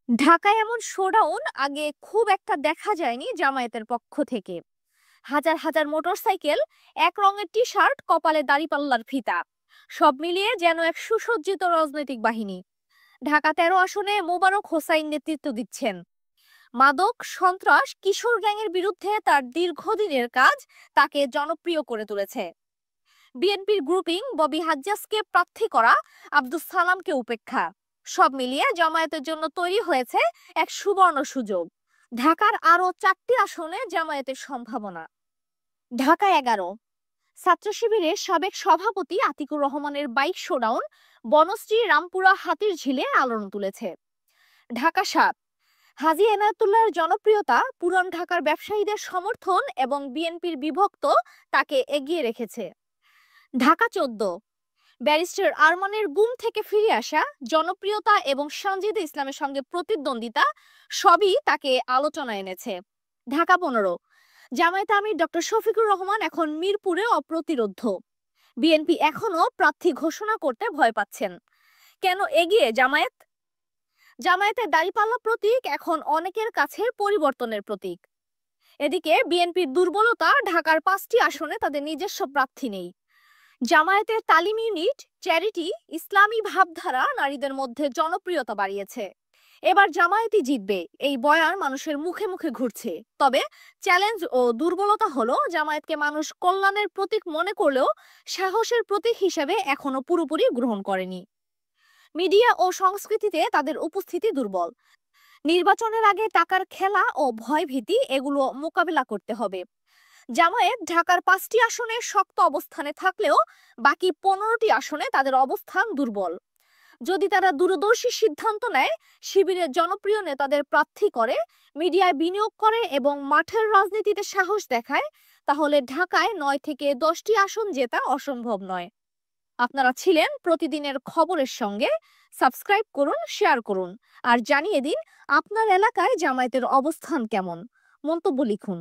ঢাকায় এমন শোডাউন আগে খুব একটা দেখা যায়নি জামায়াতের পক্ষ থেকে। হাজার হাজার মোটরসাইকেল, এক রঙের টি শার্ট, কপালে দাড়িপাল্লার ফিতা, সব মিলিয়ে যেন এক সুসজ্জিত রাজনৈতিক বাহিনী। ঢাকা ১৩ আসনে মোবারক হোসাইন নেতৃত্ব দিচ্ছেন। মাদক, সন্ত্রাস, কিশোর গ্যাংয়ের বিরুদ্ধে তার দীর্ঘদিনের কাজ তাকে জনপ্রিয় করে তুলেছে। বিএনপির গ্রুপিং ববি হাজ্জাজকে প্রার্থী করা, আব্দুস সালামকে উপেক্ষা, সব মিলিয়ে জামায়াতের জন্য তৈরি হয়েছে এক সুবর্ণ সুযোগ। ঢাকার আরো ৪টি আসনে জামায়াতের সম্ভাবনা। ঢাকা ১১, ছাত্র শিবিরের সাবেক সভাপতি আতিকুর রহমানের বাইক শোডাউন বনশ্রী রামপুরা হাতির ঝিলে আলোড়ন তুলেছে। ঢাকা ৭, হাজী এনায়েতুল্লাহর জনপ্রিয়তা, পুরান ঢাকার ব্যবসায়ীদের সমর্থন এবং বিএনপির বিভক্ত তাকে এগিয়ে রেখেছে। ঢাকা ১৪, ব্যারিস্টার আরমানের গুম থেকে ফিরে আসা, জনপ্রিয়তা এবং সঞ্জিদা ইসলামের সঙ্গে প্রতিদ্বন্দ্বিতা সবই তাকে আলোচনায় এনেছে। ঢাকা ১৫, জামায়াতে আমির ডক্টর শফিকুর রহমান এখন মিরপুরে অপ্রতিরোধ্য। বিএনপি এখনো প্রার্থী ঘোষণা করতে ভয় পাচ্ছেন। কেন এগিয়ে জামায়াত? জামায়াতের দাঁড়িপাল্লা প্রতীক এখন অনেকের কাছে পরিবর্তনের প্রতীক। এদিকে বিএনপির দুর্বলতা, ঢাকার ৫টি আসনে তাদের নিজস্ব প্রার্থী নেই। জামায়াতের তালিম ইউনিট, চ্যারিটি, ইসলামী ভাবধারা নারীদের মধ্যে জনপ্রিয়তা বাড়িয়েছে। এবার জামায়াতই জিতবে, এই বয়ান মানুষের মুখে মুখে ঘুরছে। তবে চ্যালেঞ্জ ও দুর্বলতা হলো, জামায়াতকে মানুষ কল্যাণের প্রতীক মনে করলেও সাহসের প্রতীক হিসেবে এখনো পুরোপুরি গ্রহণ করেনি। মিডিয়া ও সংস্কৃতিতে তাদের উপস্থিতি দুর্বল। নির্বাচনের আগে টাকার খেলা ও ভয়ভীতি, এগুলো মোকাবিলা করতে হবে। জামায়াত ঢাকার ৫টি আসনে শক্ত অবস্থানে থাকলেও বাকি ১৫টি আসনে তাদের অবস্থান দুর্বল। যদি তারা দূরদর্শী সিদ্ধান্ত নেয়, শিবিরের জনপ্রিয় নেতাদের প্রার্থী করে, মিডিয়ায় বিনিয়োগ করে এবং মাঠের রাজনীতিতে সাহস দেখায়, তাহলে ঢাকায় ৯ থেকে ১০টি আসন জেতা অসম্ভব নয়। আপনারা ছিলেন প্রতিদিনের খবরের সঙ্গে। সাবস্ক্রাইব করুন, শেয়ার করুন আর জানিয়ে দিন আপনার এলাকায় জামায়াতের অবস্থান কেমন। মন্তব্য লিখুন।